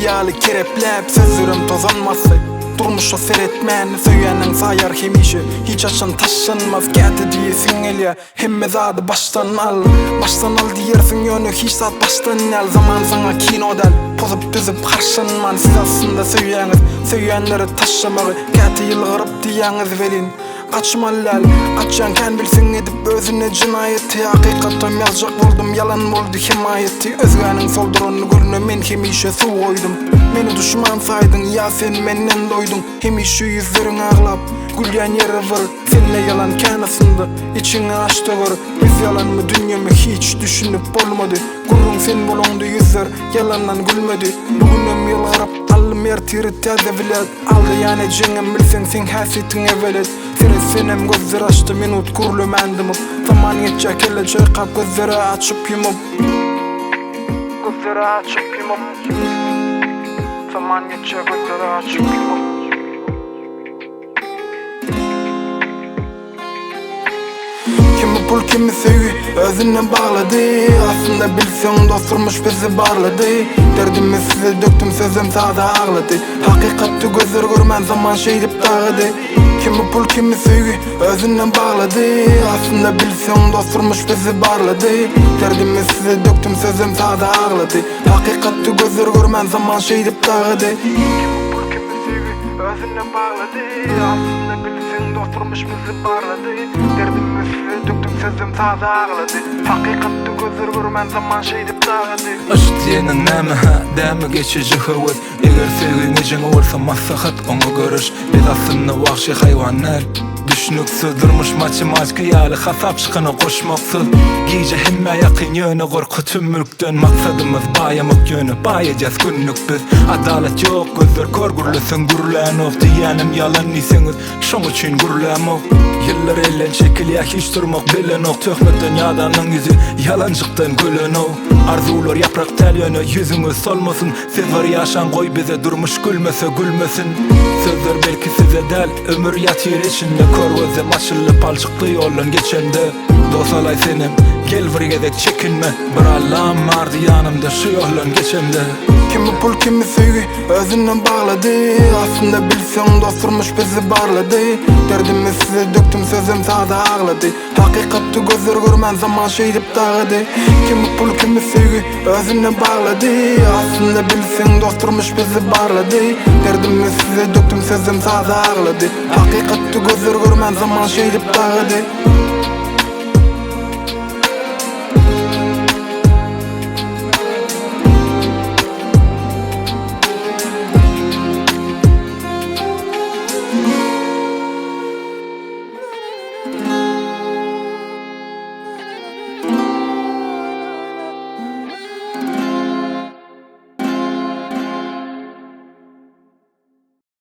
ýaly kereplep sözlerim tozanmasy. Durmuşa seretmän söýýäniň saýar hemişe hiç açan taşanmaz gäti diýesiň elýär hemme zady baştan al diýersiň ýöne hiç zat baştan al zaman saňa kinodal pozup düzüp karşanman siz aslında söýýänleri taşamagy gäti ýylgyryp diýäňiz welin kaçmalal kaçan kan bilsin edip özüne cinayeti hakikaten yazacak buldum yalan boldu himayeti özgäniň solduruny gülüne men hemişe su koydum meni düşman saydın ya sen menden doydun hemişe yüzlerin ağlap gülýän ýeri var senle yalan kanasında içini açtı var biz yalan mı dünyamı hiç düşünüp bolmady gurrun sen bolondy yüzler yalandan gülmedi bugünüm ýylgyryp allym ýertiri täze bilet aldy ýane jeňem bilsen sen häsetiňe welet senem gözleri açtı minut kurlumendim zaman geçecek gelecek kap gözleri açıp yumup zaman geçecek gözleri açıp yumup kimi pul kimi sevgi özüne bağladı aslında bilsen dosturmuş bizi barladı derdimi size döktüm sözüm sada ağladı hakikatty gözler görmän zaman şeydip dağıdı kimi pul kimi sevgi özüne bağladı aslında bilsen dosturmuş bizi barladı derdimi size döktüm sözüm sada ağladı hakikatty gözler görmän zaman şeydip dağıdı kimi pul kimi sevgi özüne bağladı aslında bilsen dosturmuş bizi barladı derdimi size döktüm sözüm sada ağladı hakikatty gözler görmän zaman şeydip dağıdı aşk diýenin näme däme geçici höwet eger sevgiňe jeňe bolsa maslahat oňa görüş biz aslında wahşy haýwanlar düşünüksiz durmuş matematika ýaly hasap çykany goşmaksyz giýje hemme ýakyn ýöne gorkutum mülkden maksadymyz baýamak ýöne baýajaz günlük biz adalet ýok gözler kör gürlesin gürlänok diýenim yalan niseňiz şoň üçin gürlämok yıllar ellen çekilýär hiç durmak bilenok töhmetden ýadanyň ýüzi yalanjykdan gölenok arzular yaprak tel ýöne ýüzüňiz solmasyn sefer ýaşan goý bize durmuş gülmesin sözler belki size del ömür ýatyr içinde kör gözem açylyp alçykly ýoldan geçende dosalay senem gel birgedek çekinme bir Allah'ım vardı yanımda şu ýoldan geçende kimi pul kimi sevgi özüne bağladı aslında bilsen dosturmuş bizi barladı derdimi size döktüm sözüm sada ağladı hakikatty gözler görmän zaman şeydip dağıdı kimi pul kimi sevgi özüne bağladı aslında bilsen dosturmuş bizi barladı derdimi size döktüm sözüm sada ağladı hakikatty gözler görmän zaman şeydip dağıdı